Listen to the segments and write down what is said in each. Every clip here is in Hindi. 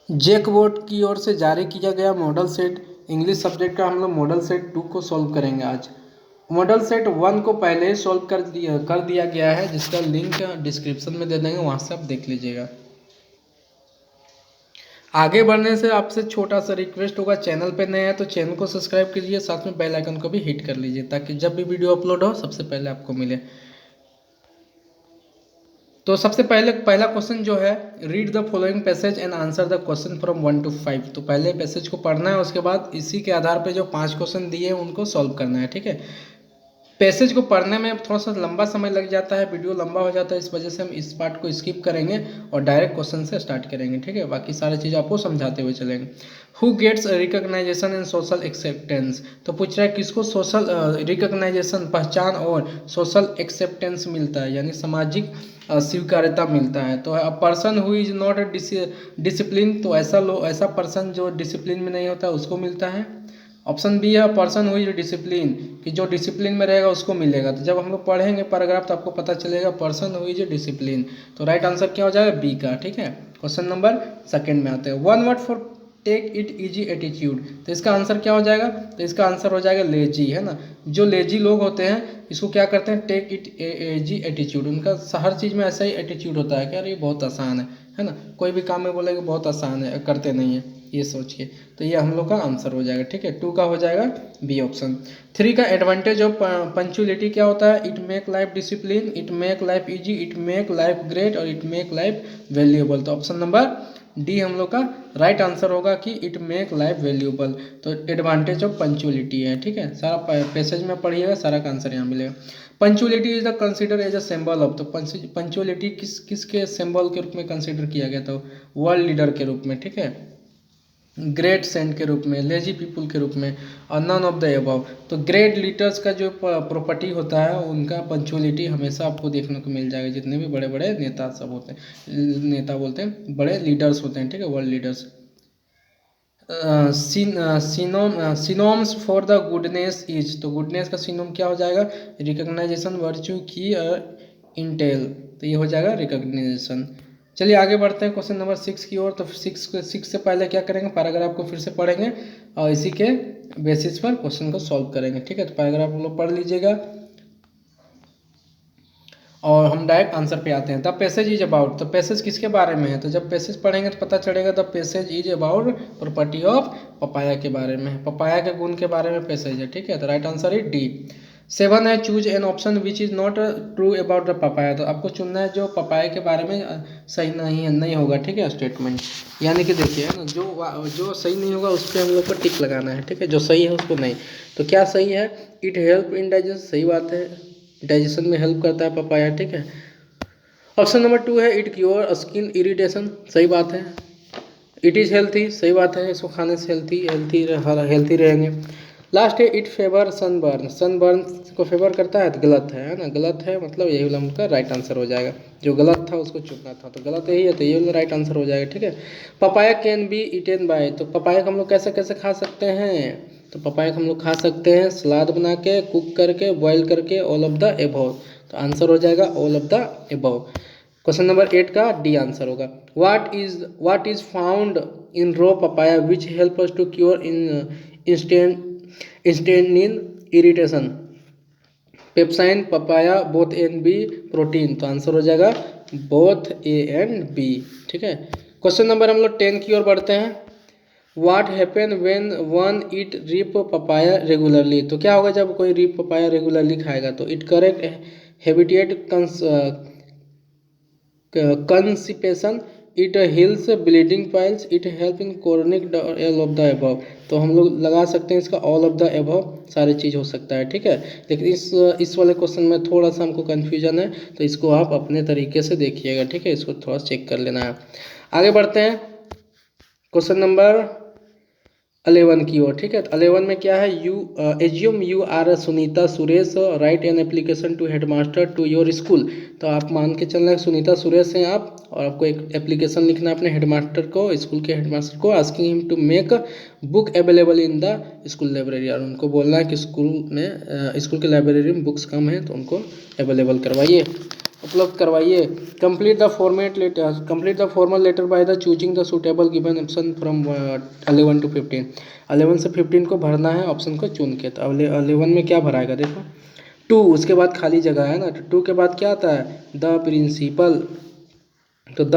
जेक बोर्ड की ओर से जारी किया गया मॉडल सेट इंग्लिश सब्जेक्ट का हम लोग मॉडल सेट 2 को सॉल्व करेंगे आज। मॉडल सेट 1 को पहले ही सॉल्व कर दिया गया है, जिसका लिंक डिस्क्रिप्शन में दे देंगे, वहाँ से आप देख लीजिएगा। आगे बढ़ने से आपसे छोटा सा रिक्वेस्ट होगा, चैनल पे नए हैं तो चैनल को सब्सक्राइब कीजिए, साथ में बेल आइकन को भी हिट कर लीजिए ताकि जब भी वीडियो अपलोड हो सबसे पहले आपको मिले। तो सबसे पहला क्वेश्चन जो है, read the following passage and answer the question from 1 to 5। तो पहले पैसेज को पढ़ना है, उसके बाद इसी के आधार पे जो 5 क्वेश्चन दिए हैं उनको सॉल्व करना है। ठीक है, पैसेज को पढ़ने में थोड़ा सा लंबा समय लग जाता है, वीडियो लंबा हो जाता है, इस वजह से हम इस पार्ट को स्किप करेंगे और डायरेक्ट क्वेश्चन से स्टार्ट करेंगे। ठीक है, बाकी सारी चीज़ आपको समझाते हुए चलेंगे। Who gets recognisation and social acceptance. तो पूछ रहा है किसको सोशल रिकॉग्नाइजेशन, पहचान और सोशल एक्सेप्टेंस मिलता है, यानी सामाजिक स्वीकार्यता मिलता है। तो a person who is not discipline, तो ऐसा पर्सन जो डिसिप्लिन में नहीं होता उसको मिलता है। ऑप्शन बी है पर्सन हुई डिसिप्लिन, कि जो डिसिप्लिन में रहेगा उसको मिलेगा। तो जब हम लोग पढ़ेंगे पैराग्राफ तो आपको पता चलेगा पर्सन हुई जो डिसिप्लिन। तो राइट आंसर क्या हो जाएगा, बी का। ठीक है, क्वेश्चन नंबर सेकंड में आते हैं। One word for take it easy attitude. तो इसका आंसर क्या हो जाएगा, तो इसका आंसर हो जाएगा लेजी, है ना। जो लेजी लोग होते हैं इसको क्या करते हैं, टेक इट इजी एटीट्यूड। उनका हर चीज़ में ऐसा ही एटीट्यूड होता है कि यार ये बहुत आसान है ना। कोई भी काम में बोलेंगे बहुत आसान है, करते नहीं है, ये सोच के। तो ये हम लोग का आंसर हो जाएगा। ठीक है, 2 का हो जाएगा बी ऑप्शन। 3 का एडवांटेज ऑफ पंचुअलिटी क्या होता है, it make life discipline, it make life easy, it make life great और इट मेक लाइफ वैल्यूएबल। तो ऑप्शन नंबर डी हम लोग का राइट आंसर होगा कि इट मेक लाइफ वैल्यूएबल। तो एडवांटेज ऑफ पंचुअलिटी है। ठीक है, सारा पैसेज में पढ़िएगा, सारा का आंसर यहाँ मिलेगा। Punctuality is the consider as a symbol of. तो पंचुअलिटी किसके सिंबल के रूप में कंसिडर किया गया था, वर्ल्ड लीडर के रूप में। ठीक है, ग्रेट सेंट के रूप में, लेजी पीपुल के रूप में और नन ऑफ द अबव। तो ग्रेट लीडर्स का जो प्रॉपर्टी होता है उनका पंचुअलिटी हमेशा आपको देखने को मिल जाएगा, जितने भी बड़े बड़े नेता सब होते हैं, नेता बोलते हैं, बड़े लीडर्स होते हैं। ठीक है, world leaders. Synonyms for the goodness is. तो गुडनेस का सिनोम क्या हो जाएगा, रिकॉग्नाइजेशन, वर्च्यू की इंटेल। तो ये हो जाएगा रिकॉग्नाइजेशन। चलिए आगे बढ़ते हैं क्वेश्चन नंबर 6 की ओर। तो 6 से पहले क्या करेंगे, पैराग्राफ को फिर से पढ़ेंगे और इसी के बेसिस पर क्वेश्चन को सॉल्व करेंगे। ठीक है, तो पैराग्राफ हम लोग पढ़ लीजिएगा और हम डायरेक्ट आंसर पे आते हैं। The passage is about. तो पैसेज किसके बारे में है, तो जब पैसेज पढ़ेंगे तो पता चलेगा the passage is about property of papaya के बारे में है, पपाया के गुण के बारे में पैसेज है। ठीक है, तो राइट आंसर इज डी। 7 है choose an option which is not true about the papaya. तो आपको चुनना है जो पपाया के बारे में सही नहीं होगा। ठीक है, स्टेटमेंट यानी कि देखिए ना, जो सही नहीं होगा उस पर हम लोग को टिक लगाना है। ठीक है, जो सही है उसको नहीं। तो क्या सही है, इट हेल्प इन डाइजेस्ट, सही बात है, डाइजेशन में हेल्प करता है पपाया। ठीक है, ऑप्शन नंबर 2 है इट क्योर स्किन इरिटेशन, सही बात है। इट इज़ हेल्थी, सही बात है, इसको खाने से हेल्थी रहेंगे। लास्ट है इट फेवर सनबर्न, सनबर्न को फेवर करता है, तो गलत है ना, गलत है, मतलब यही वाला उनका राइट आंसर हो जाएगा। जो गलत था उसको चुनना था, तो गलत यही है, तो ये वाला राइट आंसर हो जाएगा। ठीक है, papaya can be eaten by. तो पपाया को हम लोग कैसे कैसे खा सकते हैं, तो पपाया को हम लोग खा सकते हैं सलाद बना के, कुक करके, बॉयल करके, ऑल ऑफ द एबव। तो आंसर हो जाएगा all of the above. Question number 8 का डी आंसर होगा। What is found in raw papaya which help us to cure instant irritation, pepsin, papaya, both A and B, protein. तो आंसर हो जाएगा बोथ ए एंड बी। ठीक है, क्वेश्चन नंबर हम लोग 10 की ओर बढ़ते हैं। What happen when one eat ripe papaya regularly. तो क्या होगा जब कोई रीप पपाया रेगुलरली खाएगा, तो it correct habitual constipation, it heals bleeding piles, it help in chronic, all of the above. तो हम लोग लगा सकते हैं इसका ऑल ऑफ द एबव, सारी चीज़ हो सकता है। ठीक है, लेकिन इस वाले क्वेश्चन में थोड़ा सा हमको कन्फ्यूजन है, तो इसको आप अपने तरीके से देखिएगा। ठीक है, इसको थोड़ा चेक कर लेना है। आगे बढ़ते हैं क्वेश्चन नंबर 11 की ओर। ठीक है, तो 11 में क्या है, you assume you are Sunita Suresh, write an application to headmaster to your school. तो आप मान के चलना है सुनीता सुरेश हैं आप, और आपको एक एप्लीकेशन लिखना है अपने हेडमास्टर को, स्कूल के हेडमास्टर को, asking him to make book available in the school library. और उनको बोलना है कि स्कूल के लाइब्रेरी में बुक्स कम है तो उनको अवेलेबल करवाइए। उपलब्ध करवाइए। Complete the formal letter by the choosing the suitable given option from 11 to 15। 11 से 15 को भरना है ऑप्शन को चुन के। तो 11 में क्या भराएगा देखो, 2, उसके बाद खाली जगह है ना, तो 2 के बाद क्या आता है, द प्रिंसिपल। तो द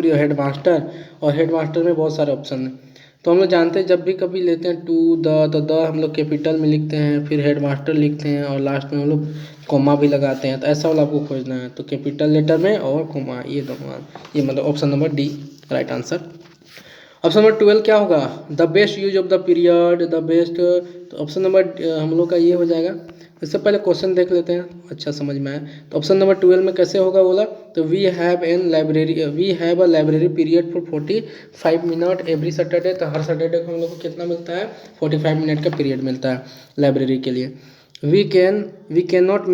हेडमास्टर, और हेडमास्टर में बहुत सारे ऑप्शन हैं। तो हम लोग जानते हैं जब भी कभी लेते हैं टू द, तो द हम लोग कैपिटल में लिखते हैं, फिर हेडमास्टर लिखते हैं और लास्ट में हम लोग कोमा भी लगाते हैं। तो ऐसा वाला आपको खोजना है, तो कैपिटल लेटर में और कोमा, ये दोनों, ये मतलब option number D right answer. Option number 12 क्या होगा, the best use of the period, the best. तो ऑप्शन नंबर हम लोग का ये हो जाएगा। इससे पहले क्वेश्चन देख लेते हैं, अच्छा समझ में आया। तो ऑप्शन नंबर 12 में कैसे होगा बोला, तो we have a library period for 45 minute every Saturday. तो हर सैटरडे को हम लोग को कितना मिलता है, 45 मिनट का पीरियड मिलता है लाइब्रेरी के लिए। वी कैन नॉट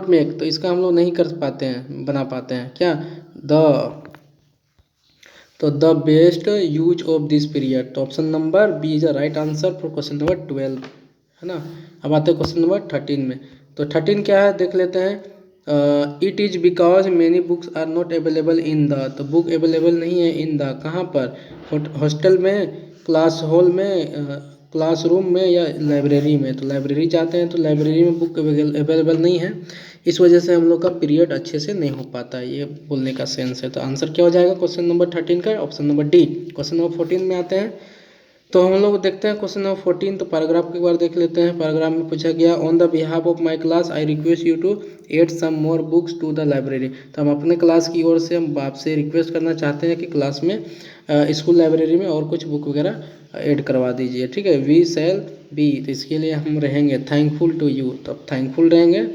मेक, तो इसका हम लोग नहीं कर पाते हैं, बना पाते हैं क्या, तो the best use of this period. तो option number B is the right answer for question number 12, है ना। अब आते हैं क्वेश्चन नंबर 13 में। तो 13 क्या है देख लेते हैं। It is because many books are not available in the, तो बुक अवेलेबल नहीं है इन द, कहाँ पर, हॉस्टल में, क्लास हॉल में, क्लासरूम में या लाइब्रेरी में। तो लाइब्रेरी जाते हैं तो लाइब्रेरी में बुक अवेलेबल नहीं है, इस वजह से हम लोग का पीरियड अच्छे से नहीं हो पाता, ये बोलने का सेंस है। तो आंसर क्या हो जाएगा क्वेश्चन नंबर 13 का, option number D. Question number 14 में आते हैं। तो हम लोग देखते हैं क्वेश्चन नंबर 14। तो पैराग्राफ को एक बार देख लेते हैं। पैराग्राफ में पूछा गया, on the behalf of my class I request you to add some more books to the library. तो हम अपने क्लास की ओर से हम आपसे रिक्वेस्ट करना चाहते हैं कि क्लास में, स्कूल लाइब्रेरी में और कुछ बुक वगैरह ऐड करवा दीजिए, ठीक है। वी शैल बी, तो इसके लिए हम रहेंगे थैंकफुल टू यू। तो अब थैंकफुल रहेंगे,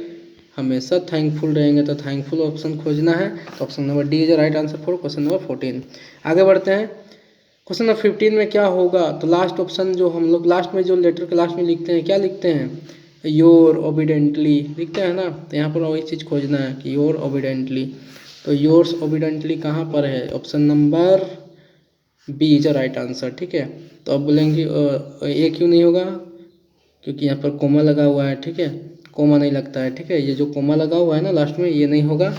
हमेशा थैंकफुल रहेंगे, तो थैंकफुल ऑप्शन खोजना है। तो option number D is right answer for question number 14। आगे बढ़ते हैं। क्वेश्चन नंबर 15 में क्या होगा, तो लास्ट ऑप्शन जो हम लोग लास्ट में जो लेटर के लास्ट में लिखते हैं, क्या लिखते हैं, योर ओबिडेंटली लिखते हैं ना। तो यहाँ पर वही चीज़ खोजना है कि योर ओबिडेंटली। तो योर्स ओबिडेंटली कहाँ पर है, option number B is right answer, ठीक है। तो अब बोलेंगे ए क्यों नहीं होगा, क्योंकि यहाँ पर कोमा लगा हुआ है, ठीक है, कोमा नहीं लगता है, ठीक है। ये जो कोमा लगा हुआ है ना लास्ट में, ये नहीं होगा,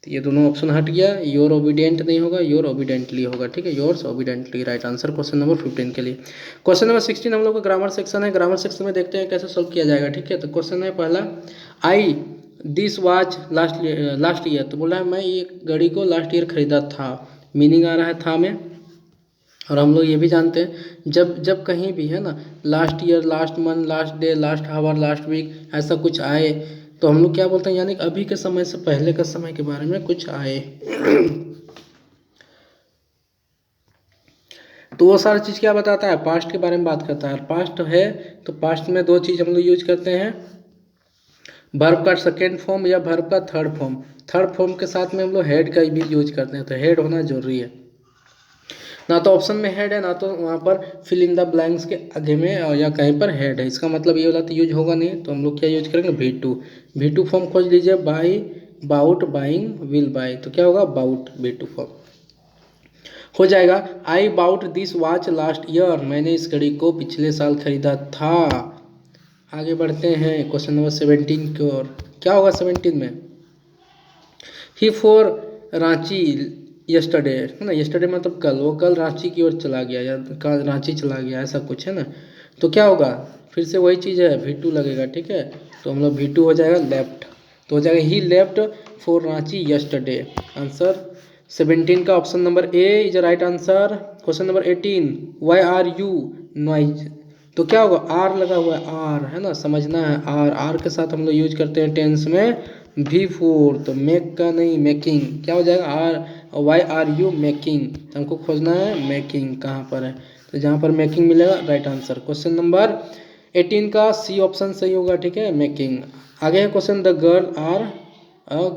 तो ये दोनों ऑप्शन हट गया। योर ओबिडेंट नहीं होगा, योर ओबिडेंटली होगा, ठीक है। Yours obediently right answer question number 15 के लिए। क्वेश्चन नंबर 16 हम लोग का ग्रामर सेक्शन है। ग्रामर सेक्शन में देखते हैं कैसे सॉल्व किया जाएगा, ठीक है। तो क्वेश्चन है पहला, आई दिस वॉच लास्ट ईयर। तो बोला है मैं ये घड़ी को लास्ट ईयर खरीदा था, मीनिंग आ रहा है था में। और हम लोग ये भी जानते हैं जब कहीं भी है ना last year, last month, last day, last hour, last week ऐसा कुछ आए, तो हम लोग क्या बोलते हैं, यानी कि अभी के समय से पहले के समय के बारे में कुछ आए। तो वो सारी चीज़ क्या बताता है, पास्ट के बारे में बात करता है। पास्ट है तो पास्ट में दो चीज़ हम लोग यूज करते हैं, वर्ब का सेकेंड फॉर्म या वर्ब का थर्ड फॉर्म। थर्ड फॉर्म के साथ में हम लोग हेड का भी यूज करते हैं, तो हेड होना जरूरी है। ना तो ऑप्शन में हेड है, ना तो वहाँ पर फिल इन द ब्लैंक्स के आगे में या कहीं पर हेड है। इसका मतलब ये वाला तो यूज होगा नहीं, तो हम लोग क्या यूज करेंगे, V2 फॉर्म खोज लीजिए, buy, bought, buying, will buy. तो क्या होगा, बाउट, V2 फॉर्म हो जाएगा। I bought this watch last year, मैंने इस घड़ी को पिछले साल खरीदा था। आगे बढ़ते हैं क्वेश्चन नंबर 17 की ओर। क्या होगा 17 में, ही फॉर रांची यस्टरडे, है ना। यस्टरडे मतलब कल, वो कल रांची की ओर चला गया या कल रांची चला गया, ऐसा कुछ है ना। तो क्या होगा, फिर से वही चीज़ है, V2 लगेगा, ठीक है। तो हम लोग V2 हो जाएगा लेफ्ट, तो हो जाएगा ही left for Ranchi yesterday. Answer 17 का option number A is right answer. Question number 18, why are you noise. तो क्या होगा, आर लगा हुआ है, आर है ना, समझना है। आर के साथ हम लोग यूज करते हैं टेंस में V4। तो मेक का नहीं, मेकिंग। क्या हो जाएगा, are, why are you making, हमको खोजना है मेकिंग कहाँ पर है। तो जहाँ पर मेकिंग मिलेगा राइट आंसर। क्वेश्चन नंबर 18 का सी ऑप्शन सही होगा, ठीक है, मेकिंग। आगे है question, the girl are a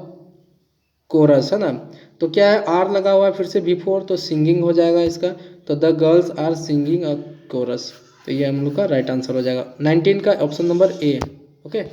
chorus, है ना। तो क्या है, आर लगा हुआ है, फिर से V4, तो सिंगिंग हो जाएगा इसका। तो the girls are singing a chorus, तो ये हम लोग का राइट आंसर हो जाएगा 19 का ऑप्शन नंबर ए। ओके,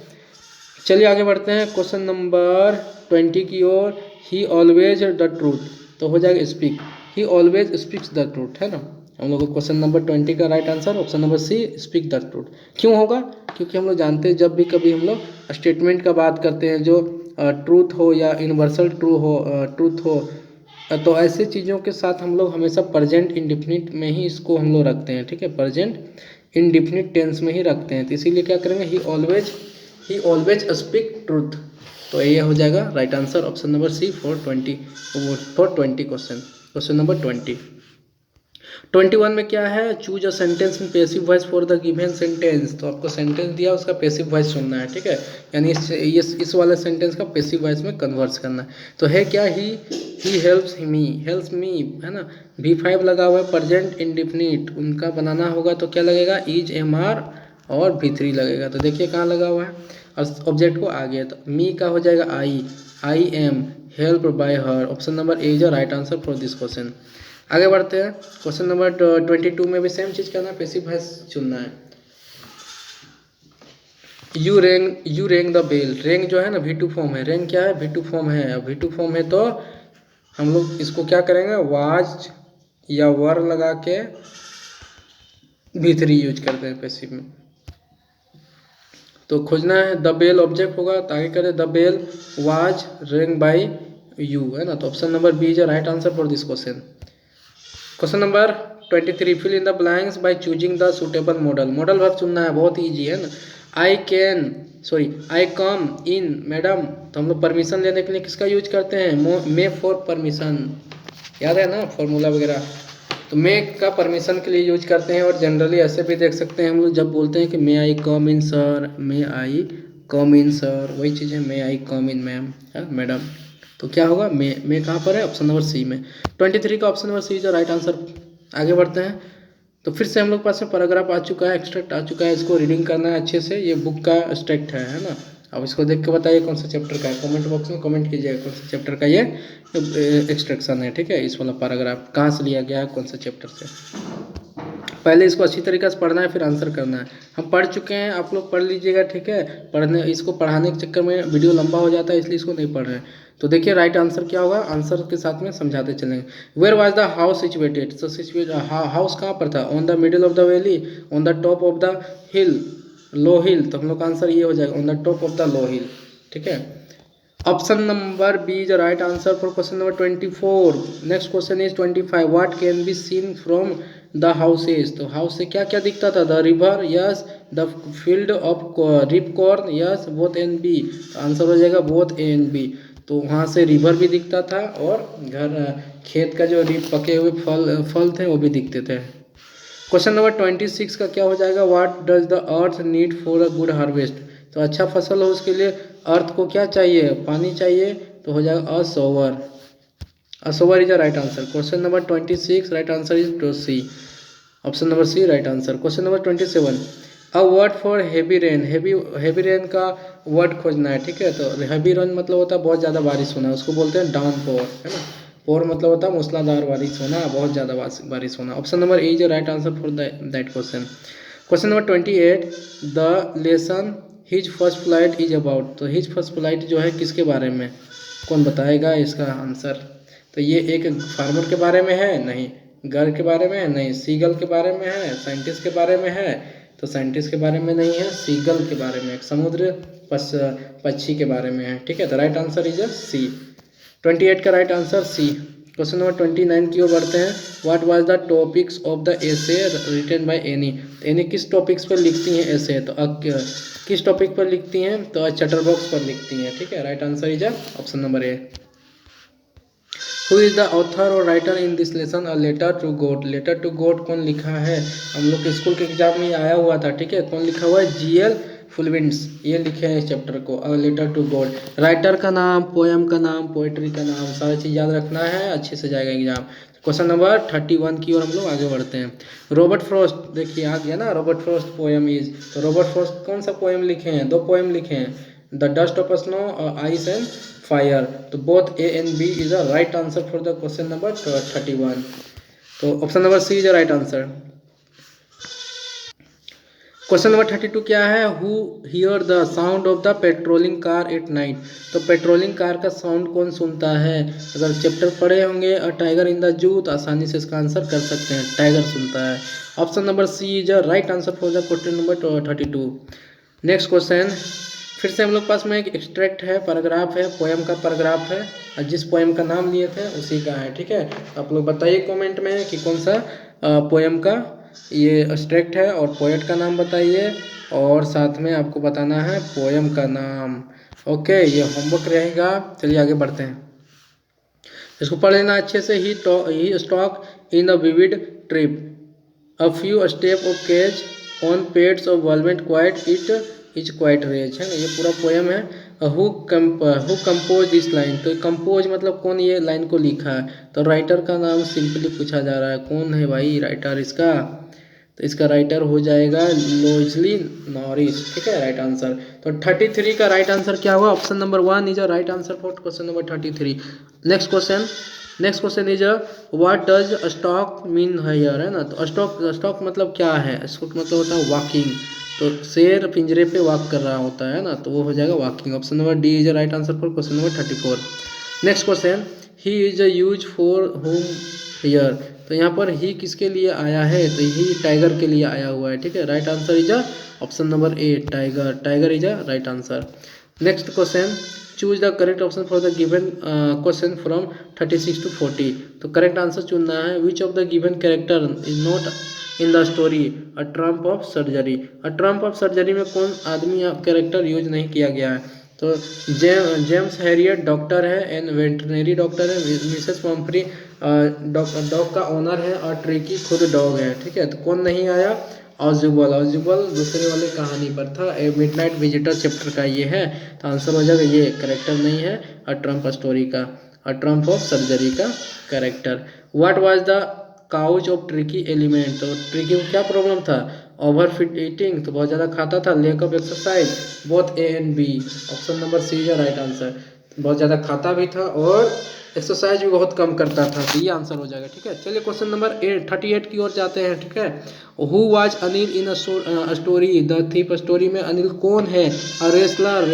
चलिए आगे बढ़ते हैं क्वेश्चन नंबर 20 की ओर। ही ऑलवेज द ट्रूथ, तो हो जाएगा speak, he always speaks the truth, है ना। हम लोग को क्वेश्चन नंबर 20 का right answer option number C, speak the truth. क्यों होगा? क्योंकि हम लोग जानते हैं जब भी कभी हम लोग स्टेटमेंट का बात करते हैं जो ट्रूथ हो या यूनिवर्सल ट्रूथ हो, तो ऐसे चीज़ों के साथ हम लोग हमेशा प्रेजेंट इंडिफिनिट में ही इसको हम लोग रखते हैं, ठीक है, प्रेजेंट इंडिफिनिट टेंस में ही रखते हैं। तो इसीलिए क्या करेंगे, ही ऑलवेज स्पीक ट्रूथ। तो ये हो जाएगा right answer option number C for 20 question. Question number 21 में क्या है, choose a sentence in passive voice for the given sentence. तो आपको सेंटेंस दिया, उसका पैसिव वॉइस सुनना है, ठीक है, यानी इस वाले सेंटेंस का पैसिव वॉइस में कन्वर्ट करना है। तो है क्या, ही हेल्प्स मी है ना, V5 लगा हुआ है, प्रेजेंट इंडिफिनिट उनका बनाना होगा तो क्या लगेगा, इज MR और V3 लगेगा। तो देखिए कहाँ लगा हुआ है, और ऑब्जेक्ट को आ गया, तो मी का हो जाएगा I am help by her. Option number A is right answer for this question. आगे बढ़ते हैं, क्वेश्चन नंबर 22 में भी सेम चीज़ करना है, पैसिव वॉइस चुनना है। यू रेंग द बेल। रेंग जो है ना V2 फॉर्म है, रेंग क्या है, V2 फॉर्म है। अब V2 फॉर्म है तो हम लोग इसको क्या करेंगे, वाज या वर लगा के V3 यूज करते हैं पैसिव में। तो खोजना है, द बेल ऑब्जेक्ट होगा, तो आगे करें, the bell was rang by you, है ना। तो option number B is right answer for this question. Question number 23, fill in the blanks by choosing the suitable modal. Modal verb चुनना है, बहुत ईजी है ना। आई कम इन मैडम, तो हम लोग परमिशन लेने के लिए किसका यूज करते हैं, मे फॉर परमिशन, याद है ना फॉर्मूला वगैरह। तो मे का परमिशन के लिए यूज करते हैं, और जनरली ऐसे भी देख सकते हैं हम लोग जब बोलते हैं कि मे आई कम इन सर, वही चीज़ है, मे आई कम इन मैम, मैडम। तो क्या होगा, मे कहाँ पर है, ऑप्शन नंबर सी में। 23 का ऑप्शन नंबर सी जो राइट आंसर। आगे बढ़ते हैं, तो फिर से हम लोग पास में पैराग्राफ आ चुका है, एक्सट्रैक्ट आ चुका है, इसको रीडिंग करना है अच्छे से। ये बुक का एक्सट्रैक्ट है ना। अब इसको देख के बताइए कौन सा चैप्टर का है, कमेंट बॉक्स में कमेंट कीजिएगा कौन सा चैप्टर का ये एक्सट्रैक्शन है, ठीक है। इस वाला पैराग्राफ कहाँ से लिया गया है, कौन सा चैप्टर से। पहले इसको अच्छी तरीके से पढ़ना है, फिर आंसर करना है। हम पढ़ चुके हैं, आप लोग पढ़ लीजिएगा, ठीक है। इसको पढ़ाने के चक्कर में वीडियो लंबा हो जाता है, इसलिए इसको नहीं पढ़ रहे हैं। तो देखिए राइट आंसर क्या होगा, आंसर के साथ में समझाते चलेंगे। Where was the house situated. तो हाउस कहाँ पर था, on the middle of the valley, on the top of the hill, low hill. तो हम लोग का आंसर ये हो जाएगा, on the top of the low hill, ठीक है। Option number B is right answer for question number 24। Next question is 25, what can be seen from the houses. तो हाउस से क्या क्या दिखता था, the river, yes, the field of ripe corn, yes, both and B. Answer हो जाएगा बोथ ए एंड बी। तो वहाँ से रिवर भी दिखता था, और खेत का जो पके हुए फल थे वो भी दिखते थे। क्वेश्चन नंबर 26 का क्या हो जाएगा, what does the earth need for a good harvest. तो अच्छा फसल हो उसके लिए अर्थ को क्या चाहिए, पानी चाहिए। तो हो जाएगा असोवर is the right answer. Question number 26 right answer is C, option number C right answer. Question number 27, a word for heavy rain. Heavy rain का वर्ड खोजना है, ठीक है। तो हैवी रेन मतलब होता है बहुत ज़्यादा बारिश होना, उसको बोलते हैं डाउनपोर, है ना। पोर मतलब होता है मूसलाधार बारिश होना, बहुत ज़्यादा बारिश होना। Option number A is right answer for that question. Question number 28, the lesson his first flight is about. तो हिज फर्स्ट फ्लाइट जो है किसके बारे में, कौन बताएगा इसका आंसर। तो ये एक फार्मर के बारे में है, नहीं। गर्ल के बारे में नहीं, सीगल के बारे में है, साइंटिस्ट के बारे में है। तो साइंटिस्ट के बारे में नहीं है, सीगल के बारे में, एक समुद्र पक्षी के बारे में है, ठीक है। तो राइट आंसर इज सी। 28 का right answer C. Question number 29 की ओर बढ़ते हैं, what was the topics of the essay written by Annie. Annie किस टॉपिक्स पर लिखती हैं एसे, तो किस टॉपिक पर लिखती हैं, तो चैटरबॉक्स पर लिखती हैं, ठीक है। Right answer is option number A. Who is the author और writer in this lesson, a letter to God. Letter to God कौन लिखा है, हम लोग के स्कूल के एग्जाम में आया हुआ था, ठीक है। कौन लिखा हुआ है, GL फुलविंस, ये लिखे हैं इस चैप्टर को, a letter to God. Writer का नाम, पोएम का नाम, पोएट्री का नाम, सारी चीज़ याद रखना है, अच्छे से जाएगा एग्जाम। क्वेश्चन नंबर 31 की ओर हम लोग आगे बढ़ते हैं। रॉबर्ट फ्रॉस्ट, देखिए आ गया ना, रॉबर्ट फ्रॉस्ट पोएम इज। तो रॉबर्ट फ्रॉस्ट कौन सा पोएम लिखे हैं, 2 पोएम लिखे हैं, द डस्ट ऑफ स्नो और आइस एंड फायर। तो both A and B is the right answer for the question number 31। तो option number C is the right answer. Question number 32 क्या है? Who hear the sound of the patrolling car at night. तो पेट्रोलिंग कार का साउंड कौन सुनता है? अगर चैप्टर पढ़े होंगे a tiger in the zoo तो आसानी से इसका आंसर कर सकते हैं, टाइगर सुनता है। Option number C is a right answer for the question number 32। Next question, फिर से हम लोग पास में एक एक्सट्रैक्ट है, पैराग्राफ है, पोएम का पैराग्राफ है और जिस पोएम का नाम लिए थे उसी का है, ठीक है। आप लोग बताइए कमेंट में कि कौन सा पोएम का ये एक्सट्रैक्ट है और पोएट का नाम बताइए और साथ में आपको बताना है पोएम का नाम। ओके, ये होमवर्क रहेगा। चलिए आगे बढ़ते हैं, इसको पढ़ लेना अच्छे से। He stalk in a vivid stripe a few step of cage on pads of velvet quiet it is quiet rage, है ना, ये पूरा पोएम है। हु कंपोज दिस लाइन, तो कंपोज मतलब कौन ये लाइन को लिखा है, तो राइटर का नाम सिंपली पूछा जा रहा है, कौन है भाई राइटर इसका? तो इसका राइटर हो जाएगा लोजली नॉरिस, ठीक है, राइट आंसर। तो 33 का राइट आंसर क्या हुआ? Option number 1 is a right answer for question number 33। Next question is what does stock mean here, है ना। तो स्टॉक मतलब क्या है? स्टॉक मतलब होता है वॉकिंग। तो शेर पिंजरे पे वॉक कर रहा होता है ना, तो वो हो जाएगा walking. Option number D is a right answer for question number 34। Next question, he is a use for home here. तो यहाँ पर ही किसके लिए आया है? तो ही टाइगर के लिए आया हुआ है, ठीक है। Right answer is a option number A, tiger is a right answer. Next question, choose the correct option for the given question from 36 to 40। तो करेक्ट आंसर चुनना है। Which of the given character is not in the story a Trump of surgery. A Trump of surgery में कौन आदमी या कैरेक्टर यूज नहीं किया गया है? तो जेम्स हैरियट डॉक्टर है एंड वेटरनरी डॉक्टर है। मिसेस पम्फ्री डॉग का ओनर है और ट्रिकी खुद डॉग है, ठीक है। तो कौन नहीं आया? ऑजुबल दूसरे वाले कहानी पर था। ए मिडनाइट विजिटर चैप्टर का ये है, तो आंसर हो जाएगा ये, करेक्टर नहीं है अ ट्रम्प स्टोरी का, अ ट्रम्प ऑफ सर्जरी का character. What was the couch of tricky element. तो ट्रिकी को क्या प्रॉब्लम था? ओवर फिट ईटिंग, तो बहुत ज़्यादा खाता था। Lack of exercise, both A and B. Option number C is right answer. बहुत ज़्यादा खाता भी था और एक्सरसाइज भी बहुत कम करता था, तो ये आंसर हो जाएगा, ठीक है। चलिए क्वेश्चन नंबर 38 की ओर जाते हैं, ठीक है। Who was Anil in a story the thief. Story में अनिल कौन है? रेसलर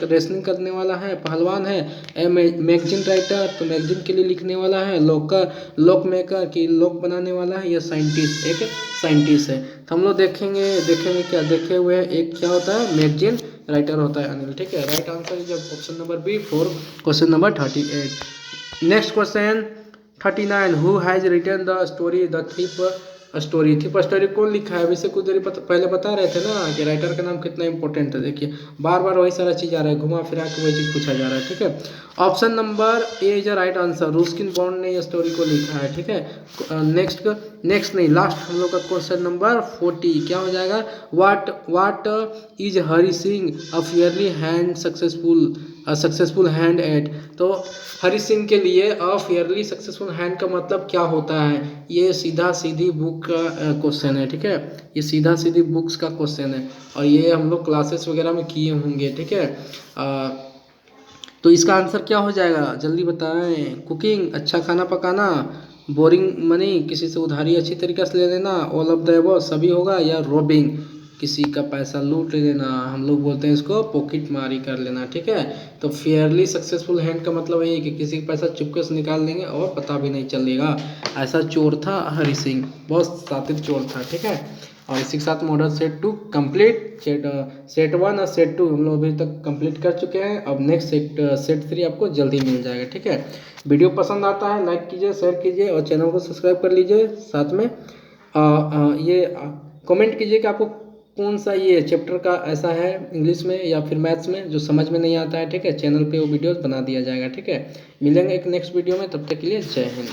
रेसलिंग करने वाला है, पहलवान है। ए मैगजीन राइटर, तो मैगजीन के लिए लिखने वाला है। लॉक मेकर की लॉक बनाने वाला है। या साइंटिस्ट, एक साइंटिस्ट है। तो हम लोग देखेंगे क्या देखे हुए हैं, एक क्या होता है? मैगजीन राइटर होता है अनिल, ठीक है। Right answer is option number B for question number 38। Next question 39, who has written the story the thief story कौन लिखा है? अभी से कुछ देर पहले बता रहे थे ना कि राइटर का नाम कितना इंपॉर्टेंट है। देखिए बार बार वही सारा चीज़ आ रहा है, घुमा फिरा के वही चीज़ पूछा जा रहा है, ठीक है। Option number A is right answer. रुस्किन bond ने ये स्टोरी को लिखा है, ठीक है। नेक्स्ट नहीं, लास्ट हम लोग का क्वेश्चन नंबर 40 क्या हो जाएगा? What is Hari Singh a fairly hand successful hand eight. तो हरी सिंह के लिए अ फेयरली सक्सेसफुल हैंड का मतलब क्या होता है? ये सीधी बुक का क्वेश्चन है, ठीक है। ये सीधी बुक्स का क्वेश्चन है और ये हम लोग क्लासेस वगैरह में किए होंगे, ठीक है। तो इसका आंसर क्या हो जाएगा? जल्दी बताएं। कुकिंग, अच्छा खाना पकाना। बोरिंग मनी, किसी से उधारी अच्छी तरीके से ले लेना। ऑल ऑफ द अबव, सभी होगा। या रॉबिंग, किसी का पैसा लूट लेना, हम लोग बोलते हैं इसको पॉकेट मारी कर लेना, ठीक है। तो फेयरली सक्सेसफुल हैंड का मतलब ये है कि किसी का पैसा चुपके से निकाल लेंगे और पता भी नहीं चलेगा। ऐसा चोर था हरी सिंह, बहुत शातिर चोर था, ठीक है। और इसी के साथ मॉडल सेट 2 कंप्लीट। सेट 1 और सेट 2 हम लोग अभी तक कंप्लीट कर चुके हैं। अब नेक्स्ट सेट 3 आपको जल्दी मिल जाएगा, ठीक है। वीडियो पसंद आता है लाइक कीजिए, शेयर कीजिए और चैनल को सब्सक्राइब कर लीजिए। साथ में ये कमेंट कीजिए कि आपको कौन सा ये चैप्टर का ऐसा है इंग्लिश में या फिर मैथ्स में जो समझ में नहीं आता है, ठीक है। चैनल पे वो वीडियोस बना दिया जाएगा, ठीक है। मिलेंगे एक नेक्स्ट वीडियो में, तब तक के लिए जय हिंद।